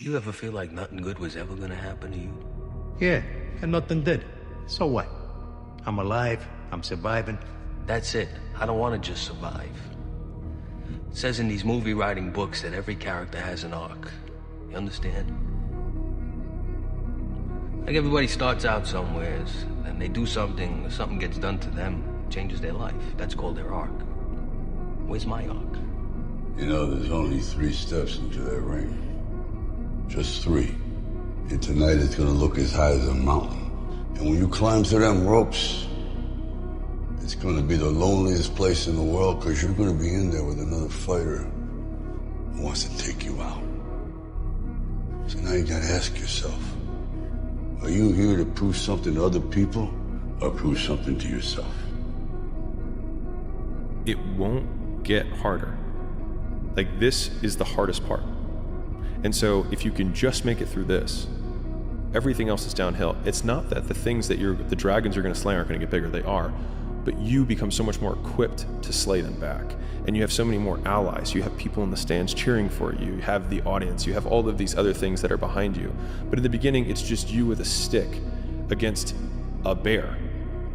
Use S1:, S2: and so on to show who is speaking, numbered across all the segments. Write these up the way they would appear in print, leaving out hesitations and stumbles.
S1: You ever feel like nothing good was ever gonna happen to you?
S2: Yeah, and nothing did. So what? I'm alive, I'm surviving.
S1: That's it. I don't want to just survive. It says in these movie writing books that every character has an arc. You understand? Like everybody starts out somewheres, and they do something, or something gets done to them, changes their life. That's called their arc. Where's my arc?
S3: You know, there's only 3 steps into that ring. Just 3. And tonight it's gonna look as high as a mountain. And when you climb through them ropes, it's gonna be the loneliest place in the world, because you're gonna be in there with another fighter who wants to take you out. So now you gotta ask yourself, are you here to prove something to other people, or prove something to yourself?
S4: It won't get harder. Like, this is the hardest part. And so if you can just make it through this, everything else is downhill. It's not that the things that the dragons you're going to slay aren't going to get bigger. They are. But you become so much more equipped to slay them back. And you have so many more allies. You have people in the stands cheering for you. You have the audience. You have all of these other things that are behind you. But in the beginning, it's just you with a stick against a bear.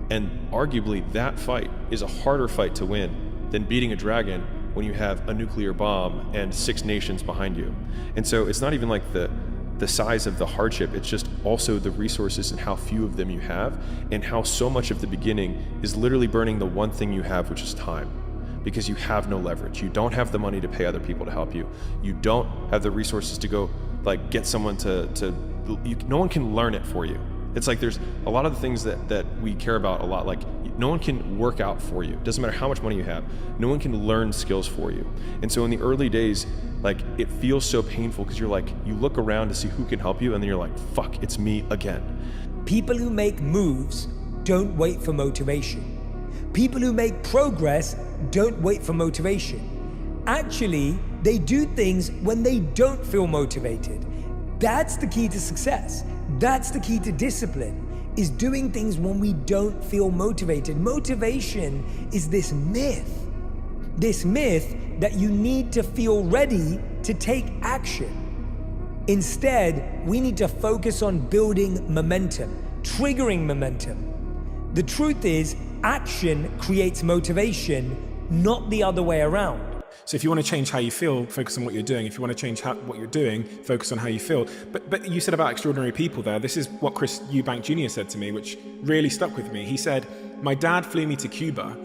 S4: And arguably, that fight is a harder fight to win than beating a dragon when you have a nuclear bomb and 6 nations behind you. And so it's not even like the size of the hardship, it's just also the resources and how few of them you have, and how so much of the beginning is literally burning the one thing you have, which is time. Because you have no leverage. You don't have the money to pay other people to help you. You don't have the resources to go like get someone no one can learn it for you. It's like there's a lot of the things that we care about a lot, like no one can work out for you. Doesn't matter how much money you have. No one can learn skills for you. And so in the early days, like it feels so painful because you're like, you look around to see who can help you and then you're like, fuck, it's me again.
S5: People who make moves don't wait for motivation. People who make progress don't wait for motivation. Actually, they do things when they don't feel motivated. That's the key to success. That's the key to discipline, is doing things when we don't feel motivated. Motivation is this myth that you need to feel ready to take action. Instead, we need to focus on building momentum, triggering momentum. The truth is, action creates motivation, not the other way around.
S6: So if you want to change how you feel, focus on what you're doing. If you want to change what you're doing, focus on how you feel. But you said about extraordinary people there. This is what Chris Eubank Jr. said to me, which really stuck with me. He said, my dad flew me to Cuba,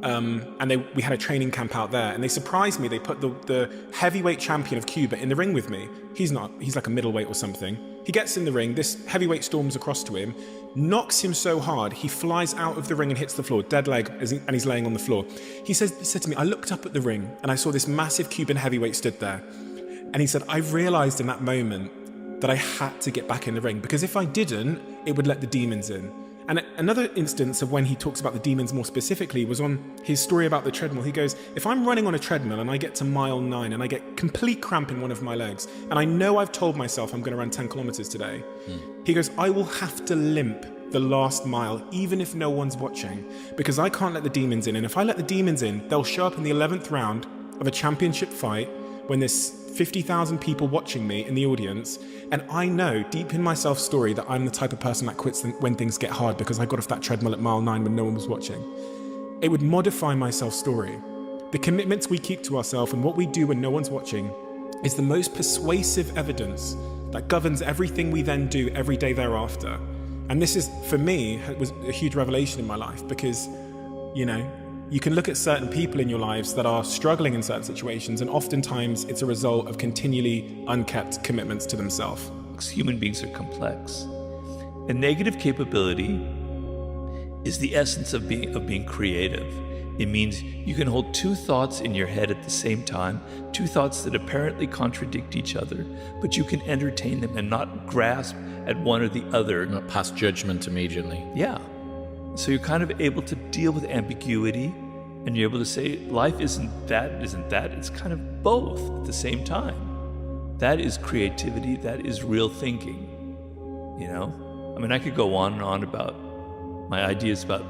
S6: and we had a training camp out there, and they surprised me. They put the heavyweight champion of Cuba in the ring with me. He's like a middleweight or something. He gets in the ring, this heavyweight storms across to him, knocks him so hard, he flies out of the ring and hits the floor, dead leg, and he's laying on the floor. He said to me, I looked up at the ring and I saw this massive Cuban heavyweight stood there. And he said, I realized in that moment that I had to get back in the ring, because if I didn't, it would let the demons in. And another instance of when he talks about the demons more specifically was on his story about the treadmill. He goes, if I'm running on a treadmill and I get to mile 9 and I get complete cramp in one of my legs, and I know I've told myself I'm going to run 10 kilometers today, he goes, I will have to limp the last mile, even if no one's watching, because I can't let the demons in. And if I let the demons in, they'll show up in the 11th round of a championship fight when there's 50,000 people watching me in the audience, and I know deep in my self-story that I'm the type of person that quits when things get hard because I got off that treadmill at mile 9 when no one was watching. It would modify my self-story. The commitments we keep to ourselves and what we do when no one's watching is the most persuasive evidence that governs everything we then do every day thereafter. And this is, for me, was a huge revelation in my life, because, you know, you can look at certain people in your lives that are struggling in certain situations, and oftentimes it's a result of continually unkept commitments to themselves.
S7: Human beings are complex. A negative capability is the essence of being creative. It means you can hold 2 thoughts in your head at the same time, 2 thoughts that apparently contradict each other, but you can entertain them and not grasp at one or the other.
S8: Not pass judgment immediately.
S7: Yeah. So you're kind of able to deal with ambiguity, and you're able to say, life isn't that, it's kind of both at the same time. That is creativity, that is real thinking, you know? I mean, I could go on and on about my ideas about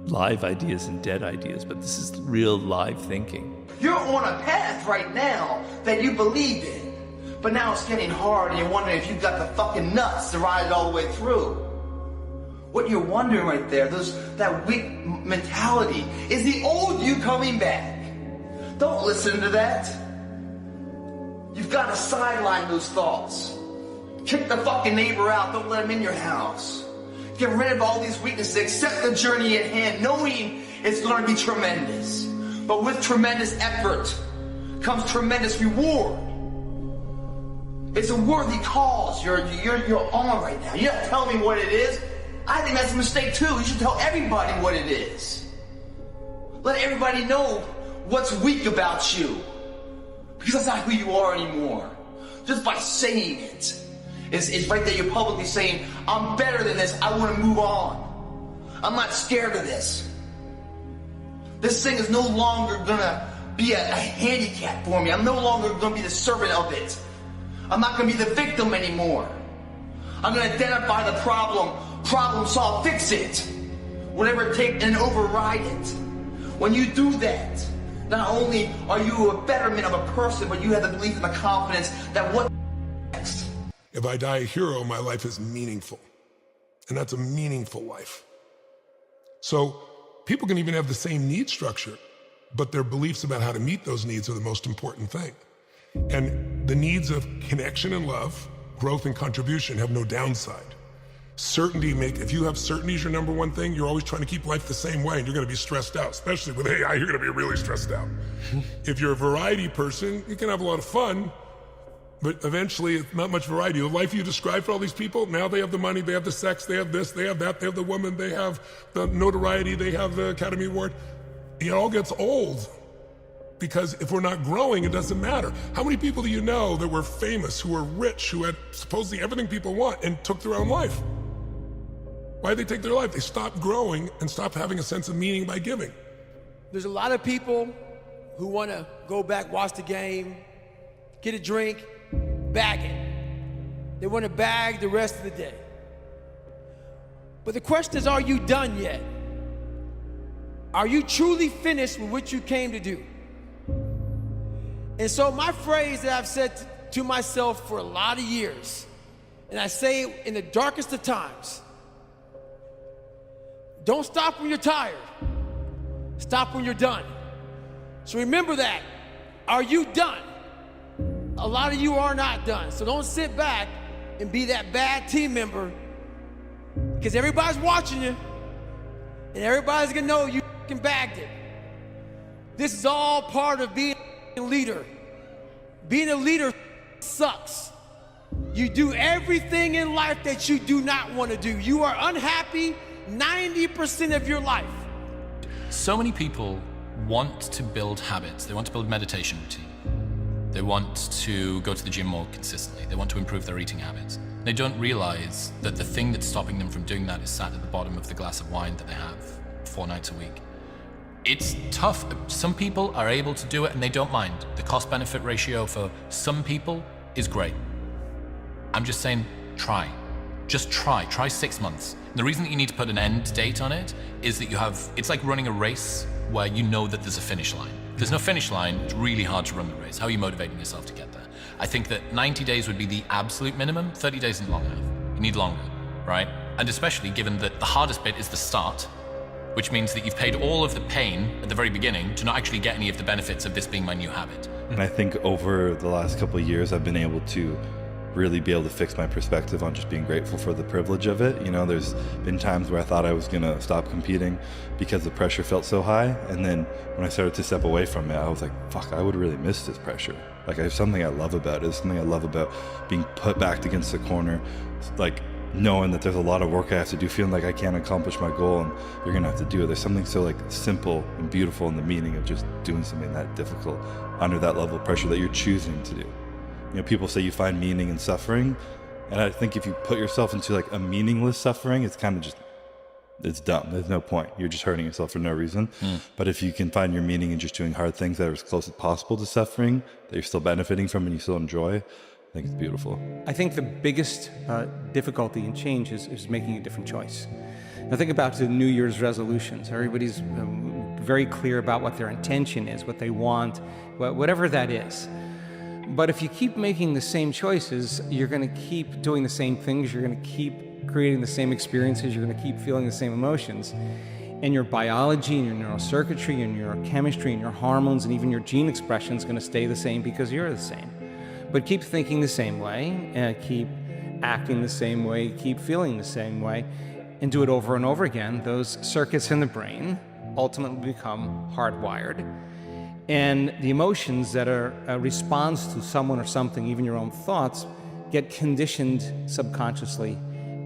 S7: live ideas and dead ideas, but this is real live thinking.
S9: You're on a path right now that you believe in. But now it's getting hard and you're wondering if you've got the fucking nuts to ride it all the way through. What you're wondering right there, that weak mentality, is the old you coming back. Don't listen to that. You've got to sideline those thoughts. Kick the fucking neighbor out. Don't let him in your house. Get rid of all these weaknesses. Accept the journey at hand, knowing it's going to be tremendous. But with tremendous effort comes tremendous reward. It's a worthy cause you're on right now. You don't tell me what it is. I think that's a mistake too. You should tell everybody what it is. Let everybody know what's weak about you. Because that's not who you are anymore. Just by saying it. It's right there, you're publicly saying, I'm better than this, I want to move on. I'm not scared of this. This thing is no longer gonna be a handicap for me. I'm no longer gonna be the servant of it. I'm not gonna be the victim anymore. I'm gonna identify the problem solve, fix it. Whatever it takes, and override it. When you do that, not only are you a betterment of a person, but you have the belief and the confidence that what next.
S10: If I die a hero, my life is meaningful. And that's a meaningful life. So people can even have the same need structure, but their beliefs about how to meet those needs are the most important thing. And the needs of connection and love, growth and contribution have no downside. Certainty if you have certainty as your number one thing, you're always trying to keep life the same way and you're gonna be stressed out, especially with AI, you're gonna be really stressed out. If you're a variety person, you can have a lot of fun, but eventually it's not much variety. The life you described for all these people, now they have the money, they have the sex, they have this, they have that, they have the woman, they have the notoriety, they have the Academy Award. It all gets old. Because if we're not growing, it doesn't matter. How many people do you know that were famous, who were rich, who had supposedly everything people want and took their own life? Why did they take their life? They stopped growing and stopped having a sense of meaning by giving.
S11: There's a lot of people who want to go back, watch the game, get a drink, bag it. They want to bag the rest of the day. But the question is, are you done yet? Are you truly finished with what you came to do? And so my phrase that I've said to myself for a lot of years, and I say it in the darkest of times, don't stop when you're tired. Stop when you're done. So remember that. Are you done? A lot of you are not done. So don't sit back and be that bad team member, because everybody's watching you and everybody's gonna know you fucking bagged it. This is all part of being a leader. Being a leader sucks. You do everything in life that you do not want to do. You are unhappy 90% of your life.
S8: So many people want to build habits. They want to build meditation routine. They want to go to the gym more consistently. They want to improve their eating habits. They don't realize that the thing that's stopping them from doing that is sat at the bottom of the glass of wine that they have 4 nights a week. It's tough. Some people are able to do it and they don't mind. The cost-benefit ratio for some people is great. I'm just saying, try. Just try 6 months. And the reason that you need to put an end date on it is that it's like running a race where you know that there's a finish line. If there's no finish line, it's really hard to run the race. How are you motivating yourself to get there? I think that 90 days would be the absolute minimum. 30 days isn't long enough. You need longer, right? And especially given that the hardest bit is the start, which means that you've paid all of the pain at the very beginning to not actually get any of the benefits of this being my new habit.
S12: And I think over the last couple of years, I've been able to really be able to fix my perspective on just being grateful for the privilege of it. You know, there's been times where I thought I was gonna stop competing because the pressure felt so high. And then when I started to step away from it, I was like, fuck, I would really miss this pressure. Like, I have something I love about it. It's something I love about being put back against the corner, like knowing that there's a lot of work I have to do, feeling like I can't accomplish my goal and you're gonna have to do it. There's something so like simple and beautiful in the meaning of just doing something that difficult under that level of pressure that you're choosing to do. You know, people say you find meaning in suffering, and I think if you put yourself into like a meaningless suffering, it's kind of just, it's dumb. There's no point. You're just hurting yourself for no reason. But if you can find your meaning in just doing hard things that are as close as possible to suffering, that you're still benefiting from and you still enjoy, I think it's beautiful.
S13: I think the biggest difficulty in change is making a different choice. Now think about the New Year's resolutions. Everybody's very clear about what their intention is, what they want, whatever that is. But if you keep making the same choices, you're going to keep doing the same things, you're going to keep creating the same experiences, you're going to keep feeling the same emotions. And your biology and your neurocircuitry and your chemistry and your hormones and even your gene expression is going to stay the same because you're the same. But keep thinking the same way, and keep acting the same way, keep feeling the same way, and do it over and over again. Those circuits in the brain ultimately become hardwired. And the emotions that are a response to someone or something, even your own thoughts, get conditioned subconsciously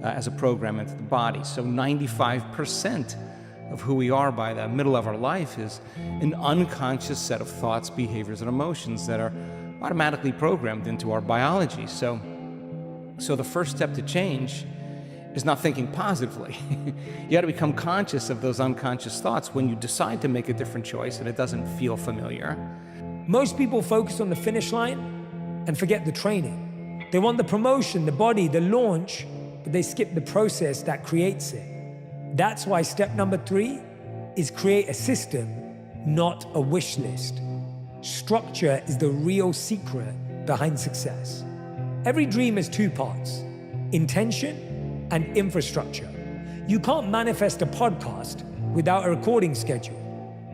S13: as a program into the body. So 95% of who we are by the middle of our life is an unconscious set of thoughts, behaviors, and emotions that are automatically programmed into our biology. So the first step to change is not thinking positively. You got to become conscious of those unconscious thoughts when you decide to make a different choice and it doesn't feel familiar.
S5: Most people focus on the finish line and forget the training. They want the promotion, the body, the launch, but they skip the process that creates it. That's why step number 3 is create a system, not a wish list. Structure is the real secret behind success. Every dream has 2 parts, intention and infrastructure. You can't manifest a podcast without a recording schedule.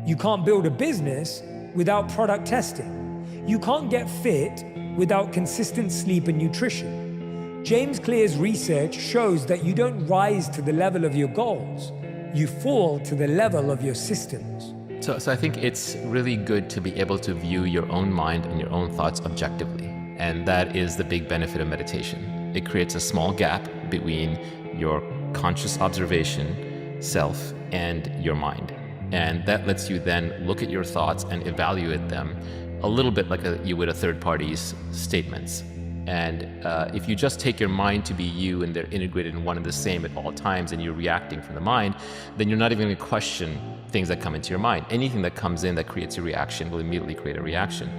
S5: You can't build a business without product testing. You can't get fit without consistent sleep and nutrition. James Clear's research shows that you don't rise to the level of your goals, you fall to the level of your systems.
S14: So I think it's really good to be able to view your own mind and your own thoughts objectively. And that is the big benefit of meditation. It creates a small gap between your conscious observation, self, and your mind. And that lets you then look at your thoughts and evaluate them a little bit like you would a third party's statements. And if you just take your mind to be you and they're integrated in one and the same at all times and you're reacting from the mind, then you're not even going to question things that come into your mind. Anything that comes in that creates a reaction will immediately create a reaction.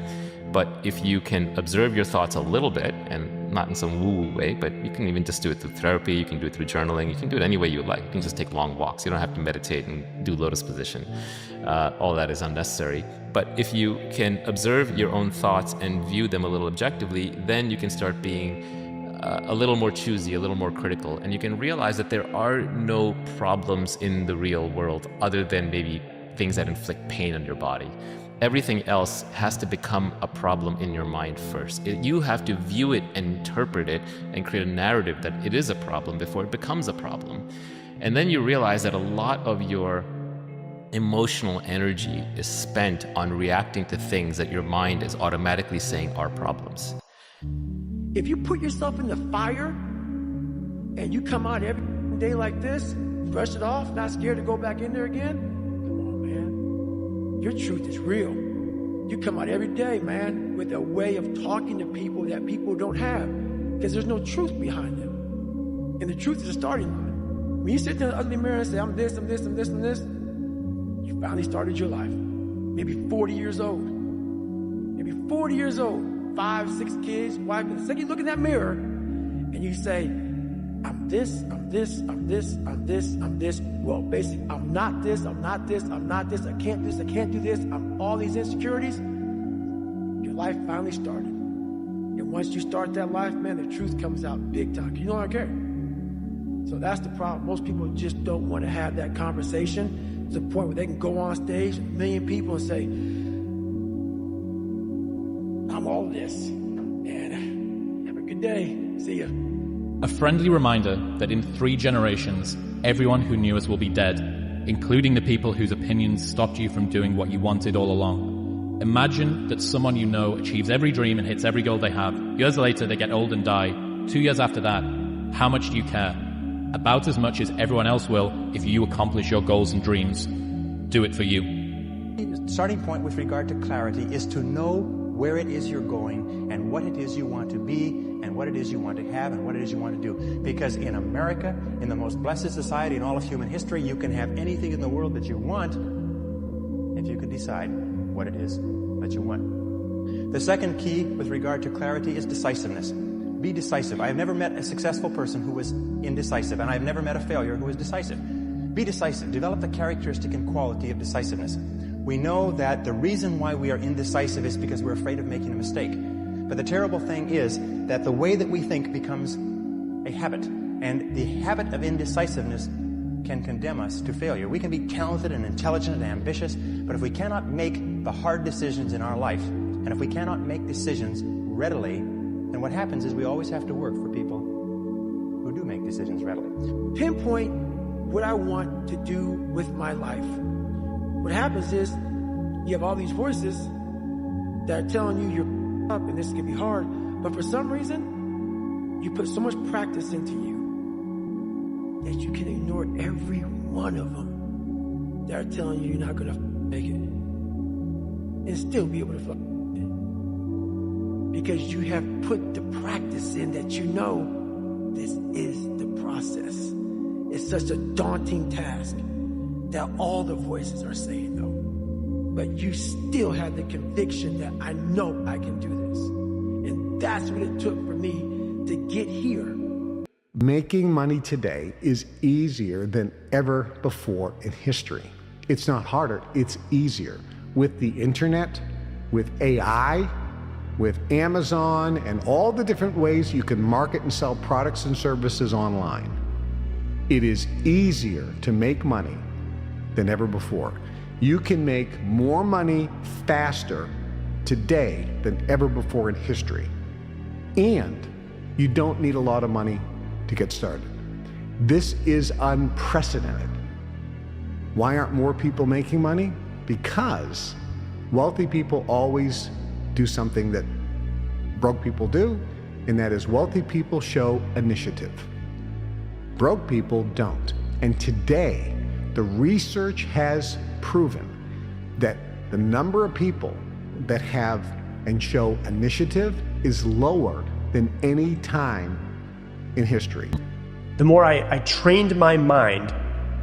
S14: But if you can observe your thoughts a little bit, and not in some woo-woo way, but you can even just do it through therapy, you can do it through journaling, you can do it any way you like. You can just take long walks. You don't have to meditate and do lotus position. All that is unnecessary. But if you can observe your own thoughts and view them a little objectively, then you can start being a little more choosy, a little more critical, and you can realize that there are no problems in the real world other than maybe things that inflict pain on your body. Everything else has to become a problem in your mind first. You have to view it and interpret it and create a narrative that it is a problem before it becomes a problem. And then you realize that a lot of your emotional energy is spent on reacting to things that your mind is automatically saying are problems.
S11: If you put yourself in the fire and you come out every day like this, brush it off, not scared to go back in there again, come on, man. Your truth is real. You come out every day, man, with a way of talking to people that people don't have because there's no truth behind them. And the truth is a starting line. When you sit there in the ugly mirror and say, I'm this, I'm this, I'm this, I'm this, you finally started your life. Maybe 40 years old. Maybe 40 years old. 5, 6 kids, wife. And the second you look in that mirror and you say, I'm this, I'm this, I'm this, I'm this, I'm this. Well, basically, I'm not this, I'm not this, I'm not this, I can't do this, I can't do this. I'm all these insecurities. Your life finally started. And once you start that life, man, the truth comes out big time. You don't care. So that's the problem. Most people just don't want to have that conversation to the point where they can go on stage with 1 million people and say, I'm all this. And have a good day. See ya.
S8: A friendly reminder that in 3 generations, everyone who knew us will be dead, including the people whose opinions stopped you from doing what you wanted all along. Imagine that someone you know achieves every dream and hits every goal they have. Years later, they get old and die. 2 years after that, how much do you care? About as much as everyone else will if you accomplish your goals and dreams. Do it for you.
S15: The starting point with regard to clarity is to know where it is you're going and what it is you want to be and what it is you want to have and what it is you want to do. Because in America, in the most blessed society in all of human history, you can have anything in the world that you want if you can decide what it is that you want. The second key with regard to clarity is decisiveness. Be decisive. I have never met a successful person who was indecisive, and I have never met a failure who was decisive. Be decisive. Develop the characteristic and quality of decisiveness. We know that the reason why we are indecisive is because we're afraid of making a mistake. But the terrible thing is that the way that we think becomes a habit, and the habit of indecisiveness can condemn us to failure. We can be talented and intelligent and ambitious, but if we cannot make the hard decisions in our life, and if we cannot make decisions readily, then what happens is we always have to work for people who do make decisions readily.
S11: Pinpoint what I want to do with my life. What happens is you have all these voices that are telling you you're up and this can be hard, but for some reason, you put so much practice into you that you can ignore every one of them that are telling you you're not gonna make it and still be able to fuck it. Because you have put the practice in that you know this is the process. It's such a daunting task that all the voices are saying no. But you still have the conviction that I know I can do this. And that's what it took for me to get here.
S16: Making money today is easier than ever before in history. It's not harder, it's easier. With the internet, with AI, with Amazon, and all the different ways you can market and sell products and services online. It is easier to make money than ever before. You can make more money faster today than ever before in history. And you don't need a lot of money to get started. This is unprecedented. Why aren't more people making money? Because wealthy people always do something that broke people do, and that is wealthy people show initiative. Broke people don't. And today, the research has proven that the number of people that have and show initiative is lower than any time in history.
S17: The more I trained my mind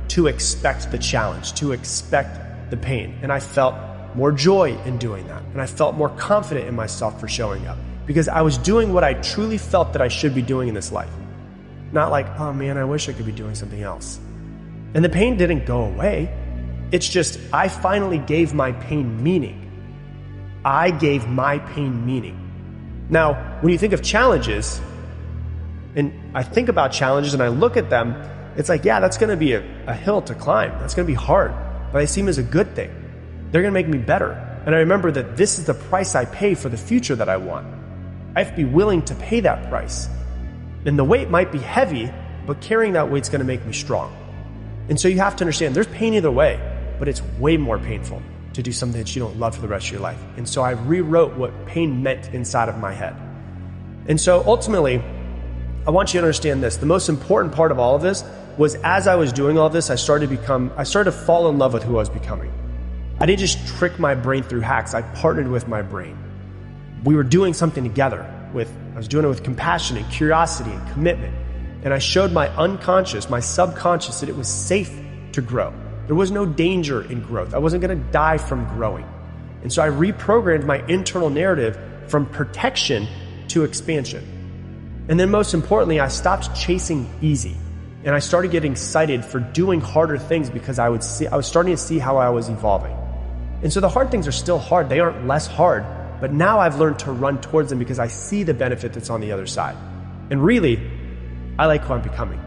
S17: to expect the challenge, to expect the pain, and I felt more joy in doing that, and I felt more confident in myself for showing up, because I was doing what I truly felt that I should be doing in this life. Not like, oh man, I wish I could be doing something else. And the pain didn't go away. It's just, I finally gave my pain meaning. I gave my pain meaning. Now, when you think of challenges, and I think about challenges and I look at them, it's like, yeah, that's gonna be a hill to climb. That's gonna be hard, but I see them as a good thing. They're gonna make me better. And I remember that this is the price I pay for the future that I want. I have to be willing to pay that price. And the weight might be heavy, but carrying that weight's gonna make me strong. And so you have to understand there's pain either way, but it's way more painful to do something that you don't love for the rest of your life. And so I rewrote what pain meant inside of my head. And so ultimately, I want you to understand this. The most important part of all of this was as I was doing all this, I started to fall in love with who I was becoming. I didn't just trick my brain through hacks. I partnered with my brain. We were doing something together I was doing it with compassion and curiosity and commitment. And I showed my unconscious, my subconscious, that it was safe to grow. There was no danger in growth. I wasn't going to die from growing. And so I reprogrammed my internal narrative from protection to expansion. And then most importantly, I stopped chasing easy. And I started getting excited for doing harder things because I was starting to see how I was evolving. And so the hard things are still hard. They aren't less hard. But now I've learned to run towards them because I see the benefit that's on the other side. And really, I like who I'm becoming.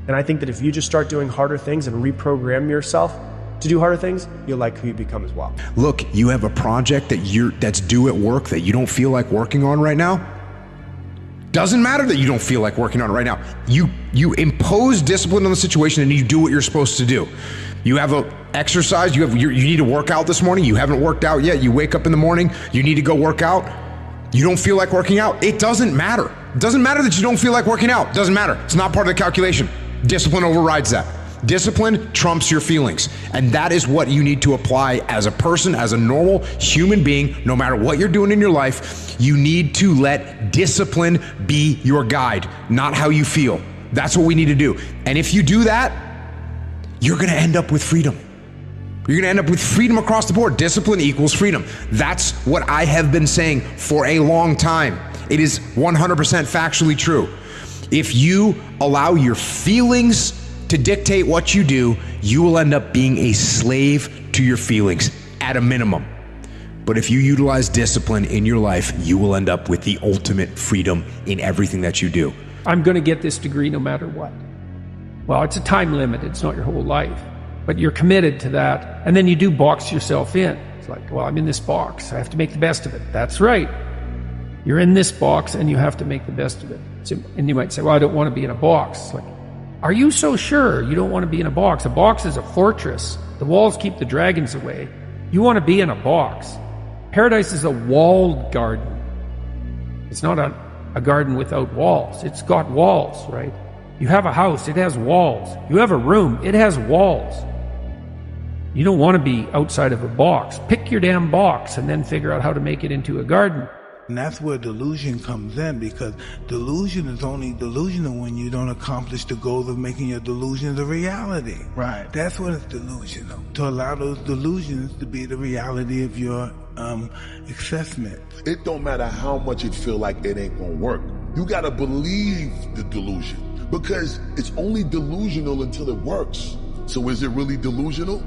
S17: And I think that if you just start doing harder things and reprogram yourself to do harder things, you'll like who you become as well.
S18: Look, you have a project that's due at work that you don't feel like working on right now. Doesn't matter that you don't feel like working on it right now. You impose discipline on the situation and you do what you're supposed to do. You have a exercise, you need to work out this morning, you haven't worked out yet, you wake up in the morning, you need to go work out, you don't feel like working out, it doesn't matter. It doesn't matter that you don't feel like working out, it doesn't matter. It's not part of the calculation. Discipline overrides that. Discipline trumps your feelings. And that is what you need to apply as a person, as a normal human being, no matter what you're doing in your life. You need to let discipline be your guide, not how you feel. That's what we need to do. And if you do that, you're gonna end up with freedom. You're gonna end up with freedom across the board. Discipline equals freedom. That's what I have been saying for a long time. It is 100% factually true. If you allow your feelings to dictate what you do, you will end up being a slave to your feelings at a minimum. But if you utilize discipline in your life, you will end up with the ultimate freedom in everything that you do.
S19: I'm going to get this degree no matter what. Well, it's a time limit. It's not your whole life. But you're committed to that. And then you do box yourself in. It's like, well, I'm in this box. I have to make the best of it. That's right. You're in this box and you have to make the best of it. So, and you might say, well, I don't want to be in a box. It's like, are you so sure you don't want to be in a box? A box is a fortress. The walls keep the dragons away. You want to be in a box. Paradise is a walled garden. It's not a garden without walls. It's got walls, right? You have a house, it has walls. You have a room, it has walls. You don't want to be outside of a box. Pick your damn box and then figure out how to make it into a garden.
S20: And that's where delusion comes in, because delusion is only delusional when you don't accomplish the goal of making your delusion the reality. Right. That's when it's delusional. To allow those delusions to be the reality of your assessment.
S21: It don't matter how much it feel like it ain't gonna work. You gotta believe the delusion, because it's only delusional until it works. So is it really delusional?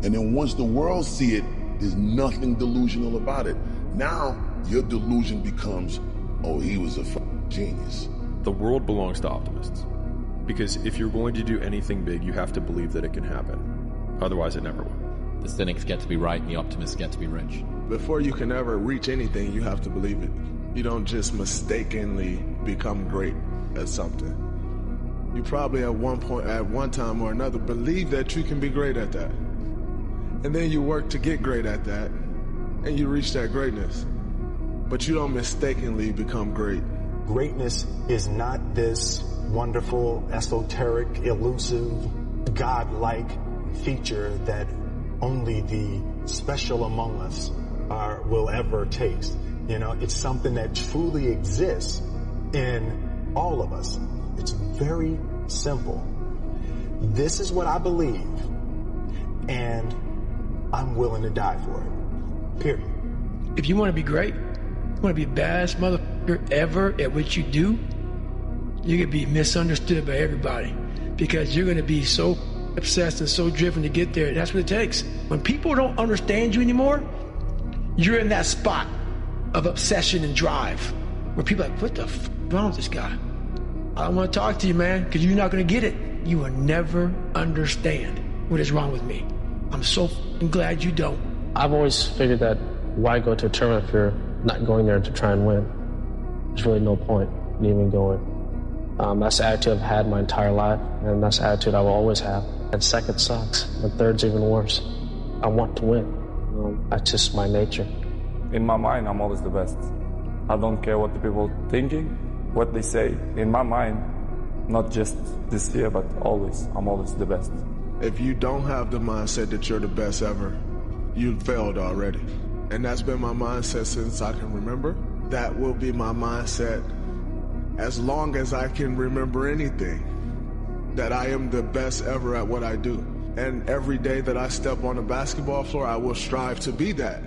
S21: And then once the world see it, there's nothing delusional about it. Now, your delusion becomes, oh, he was a genius.
S4: The world belongs to optimists. Because if you're going to do anything big, you have to believe that it can happen. Otherwise, it never will.
S22: The cynics get to be right and the optimists get to be rich.
S23: Before you can ever reach anything, you have to believe it. You don't just mistakenly become great at something. You probably at one time or another, believe that you can be great at that. And then you work to get great at that, and you reach that greatness. But you don't mistakenly become great.
S24: Greatness is not this wonderful, esoteric, elusive, godlike feature that only the special among us will ever taste. You know, it's something that truly exists in all of us. It's very simple. This is what I believe, and I'm willing to die for it. Period.
S11: If you want to be great, you want to be the baddest motherfucker ever at what you do, you're going to be misunderstood by everybody, because you're going to be so obsessed and so driven to get there. That's what it takes. When people don't understand you anymore, you're in that spot of obsession and drive where people are like, what the f*** wrong with this guy? I don't want to talk to you, man, because you're not going to get it. You will never understand what is wrong with me. I'm so glad you don't.
S25: I've always figured that why go to a tournament if you're not going there to try and win? There's really no point in even going. That's the attitude I've had my entire life, and that's the attitude I will always have. And second sucks, and third's even worse. I want to win. That's just my nature.
S26: In my mind, I'm always the best. I don't care what the people are thinking, what they say. In my mind, not just this year, but always, I'm always the best.
S23: If you don't have the mindset that you're the best ever, you failed already. And that's been my mindset since I can remember. That will be my mindset as long as I can remember anything, that I am the best ever at what I do. And every day that I step on the basketball floor, I will strive to be that.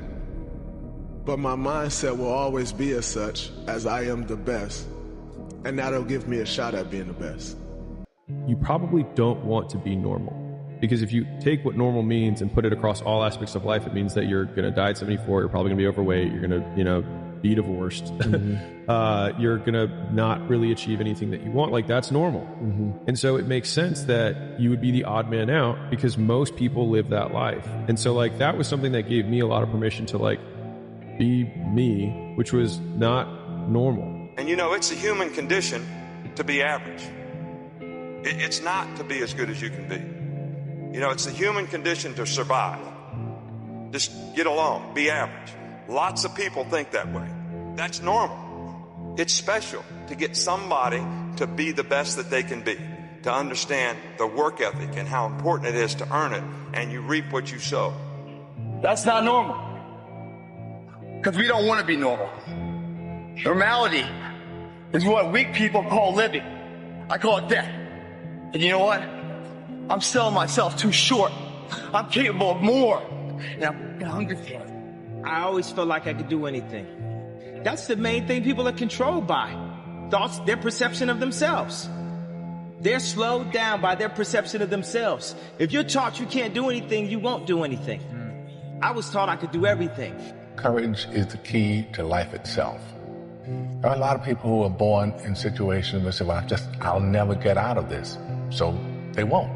S23: But my mindset will always be as such, as I am the best. And that'll give me a shot at being the best.
S4: You probably don't want to be normal. Because if you take what normal means and put it across all aspects of life, it means that you're going to die at 74, you're probably going to be overweight, you're going to, be divorced. Mm-hmm. You're going to not really achieve anything that you want. Like, that's normal. Mm-hmm. And so it makes sense that you would be the odd man out, because most people live that life. And so, like, that was something that gave me a lot of permission to, like, be me, which was not normal.
S27: And it's a human condition to be average. It's not to be as good as you can be. It's the human condition to survive. Just get along, be average. Lots of people think that way. That's normal. It's special to get somebody to be the best that they can be, to understand the work ethic and how important it is to earn it, and you reap what you sow.
S9: That's not normal. Because we don't want to be normal. Normality is what weak people call living. I call it death. And you know what? I'm selling myself too short. I'm capable of more. And I'm hungry for it.
S28: I always felt like I could do anything. That's the main thing people are controlled by. Thoughts, their perception of themselves. They're slowed down by their perception of themselves. If you're taught you can't do anything, you won't do anything. I was taught I could do everything.
S1: Courage is the key to life itself. There are a lot of people who are born in situations where they say, well, I'll never get out of this. So they won't.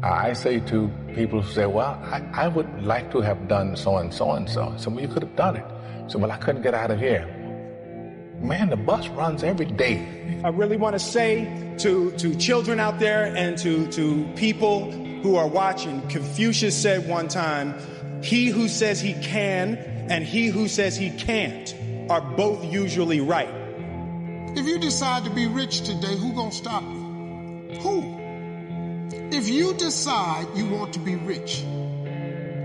S1: I say to people who say, well, I would like to have done so and so and so. So, well, you could have done it. So, well, I couldn't get out of here. Man, the bus runs every day.
S2: I really want to say to children out there and to people who are watching, Confucius said one time, he who says he can and he who says he can't are both usually right.
S3: If you decide to be rich today, who gonna stop you? Who? If you decide you want to be rich,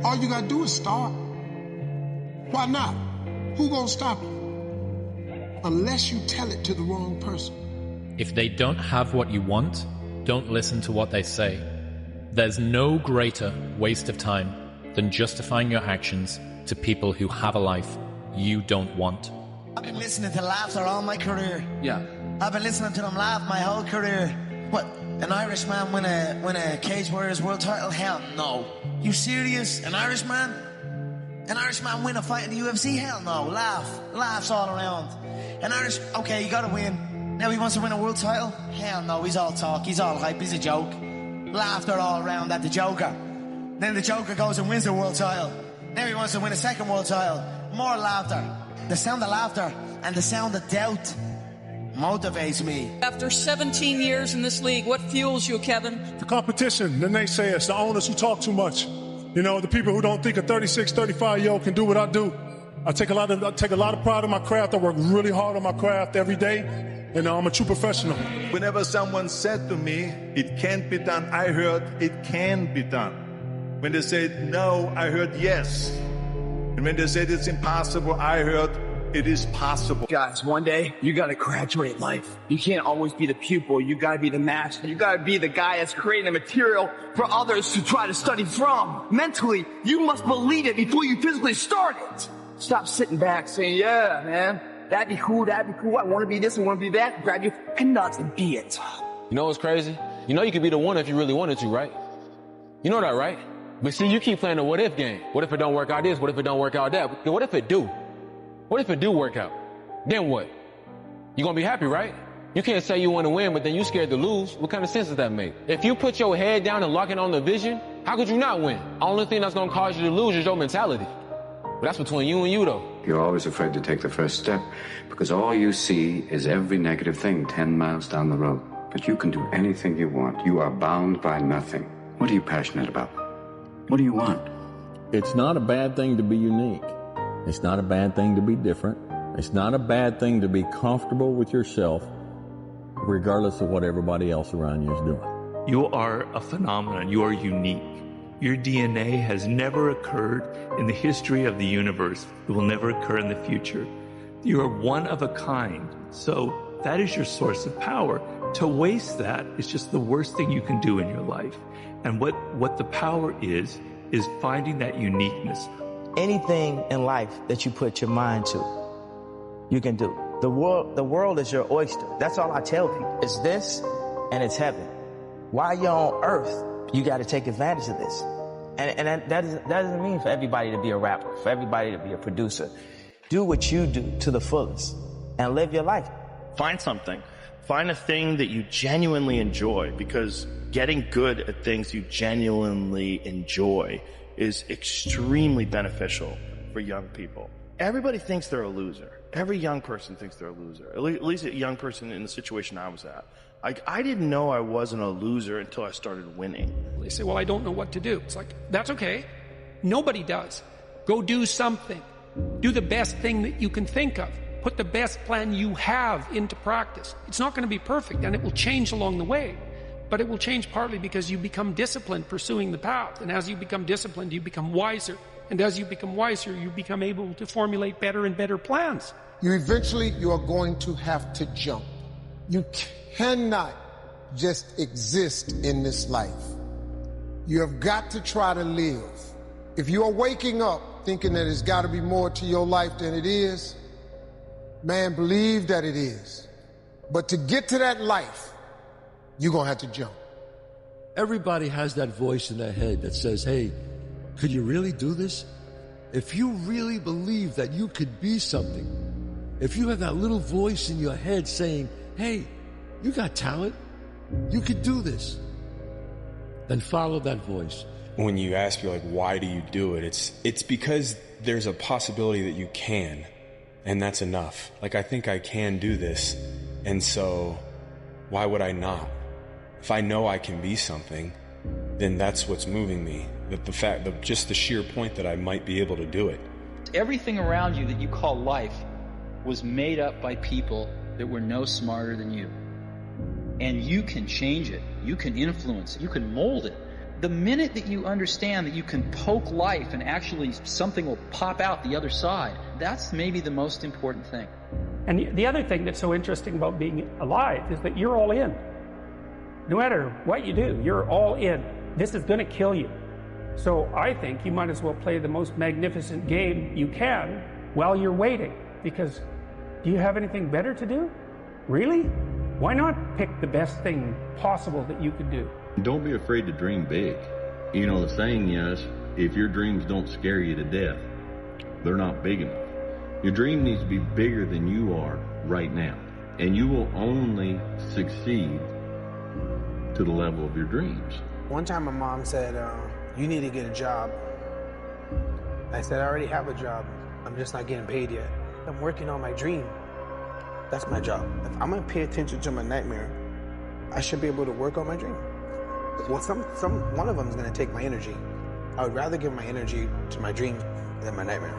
S3: all you gotta do is start. Why not? Who gonna stop you? Unless you tell it to the wrong person.
S6: If they don't have what you want, don't listen to what they say. There's no greater waste of time than justifying your actions to people who have a life you don't want.
S7: I've been listening to laughter all my career.
S6: Yeah.
S7: I've been listening to them laugh my whole career. What? An Irishman win a Cage Warriors world title? Hell no. You serious? An Irishman? An Irishman win a fight in the UFC? Hell no. Laughs all around. Okay, you gotta win. Now he wants to win a world title? Hell no, he's all talk, he's all hype, he's a joke. Laughter all around at the Joker. Then the Joker goes and wins the world title. Now he wants to win a second world title. More laughter. The sound of laughter and the sound of doubt motivates me.
S10: After 17 years in this league, what fuels you, Kevin?
S12: The competition, the naysayers, the owners who talk too much. You know, the people who don't think a 36, 35-year-old can do what I do. I take a lot of pride in my craft. I work really hard on my craft every day. And I'm a true professional.
S13: Whenever someone said to me, it can't be done, I heard it can be done. When they said no, I heard yes. And when they said it's impossible, I heard it is possible.
S28: Guys, one day, you gotta graduate life. You can't always be the pupil. You gotta be the master. You gotta be the guy that's creating the material for others to try to study from. Mentally, you must believe it before you physically start it. Stop sitting back saying, yeah, man, that'd be cool, I want to be this, I want to be that. Grab your fucking nuts and be it.
S29: You know what's crazy? You know you could be the one if you really wanted to, right? You know that, right? But see, you keep playing the what if game. What if it don't work out this? What if it don't work out that? What if it do? What if it do work out? Then what? You gonna be happy, right? You can't say you want to win, but then you scared to lose. What kind of sense does that make? If you put your head down and lock in on the vision, how could you not win? Only thing that's gonna cause you to lose is your mentality. But that's between you and you, though.
S30: You're always afraid to take the first step because all you see is every negative thing 10 miles down the road. But you can do anything you want. You are bound by nothing. What are you passionate about? What do you want?
S31: It's not a bad thing to be unique. It's not a bad thing to be different. It's not a bad thing to be comfortable with yourself, regardless of what everybody else around you is doing.
S32: You are a phenomenon. You are unique. Your DNA has never occurred in the history of the universe. It will never occur in the future. You are one of a kind. So that is your source of power. To waste that is just the worst thing you can do in your life. And what the power is finding that uniqueness.
S28: Anything in life that you put your mind to, you can do. The world is your oyster. That's all I tell people. It's this and it's heaven. While you're on earth, you got to take advantage of this. And that doesn't mean for everybody to be a rapper, for everybody to be a producer. Do what you do to the fullest and live your life.
S33: Find something. Find a thing that you genuinely enjoy, because getting good at things you genuinely enjoy is extremely beneficial for young people. Everybody thinks they're a loser. Every young person thinks they're a loser. At least a young person in the situation I was at. I didn't know I wasn't a loser until I started winning.
S19: They say, well, I don't know what to do. It's like, that's okay. Nobody does. Go do something. Do the best thing that you can think of. Put the best plan you have into practice. It's not going to be perfect, and it will change along the way. But it will change partly because you become disciplined pursuing the path. And as you become disciplined, you become wiser. And as you become wiser, you become able to formulate better and better plans.
S3: You are going to have to jump. You cannot just exist in this life. You have got to try to live. If you are waking up thinking that there's got to be more to your life than it is, man, believe that it is. But to get to that life, you're going to have to jump.
S34: Everybody has that voice in their head that says, hey, could you really do this?
S5: If you really believe that you could be something, if you have that little voice in your head saying, hey, you got talent, you could do this, then follow that voice.
S8: When you ask me, like, why do you do it? It's because there's a possibility that you can, and that's enough. Like, I think I can do this, and so why would I not? If I know I can be something, then that's what's moving me. Just the sheer point that I might be able to do it.
S11: Everything around you that you call life was made up by people that were no smarter than you. And you can change it. You can influence it. You can mold it. The minute that you understand that you can poke life and actually something will pop out the other side, that's maybe the most important thing.
S19: And the other thing that's so interesting about being alive is that you're all in. No matter what you do, you're all in. This is going to kill you. So I think you might as well play the most magnificent game you can while you're waiting. Because do you have anything better to do? Really? Why not pick the best thing possible that you could do?
S31: Don't be afraid to dream big. You know, the saying is, if your dreams don't scare you to death, they're not big enough. Your dream needs to be bigger than you are right now. And you will only succeed to the level of your dreams.
S14: One time my mom said, you need to get a job. I said, I already have a job. I'm just not getting paid yet. I'm working on my dream. That's my job. If I'm gonna pay attention to my nightmare, I should be able to work on my dream. Well, one of them is gonna take my energy. I would rather give my energy to my dream than my nightmare.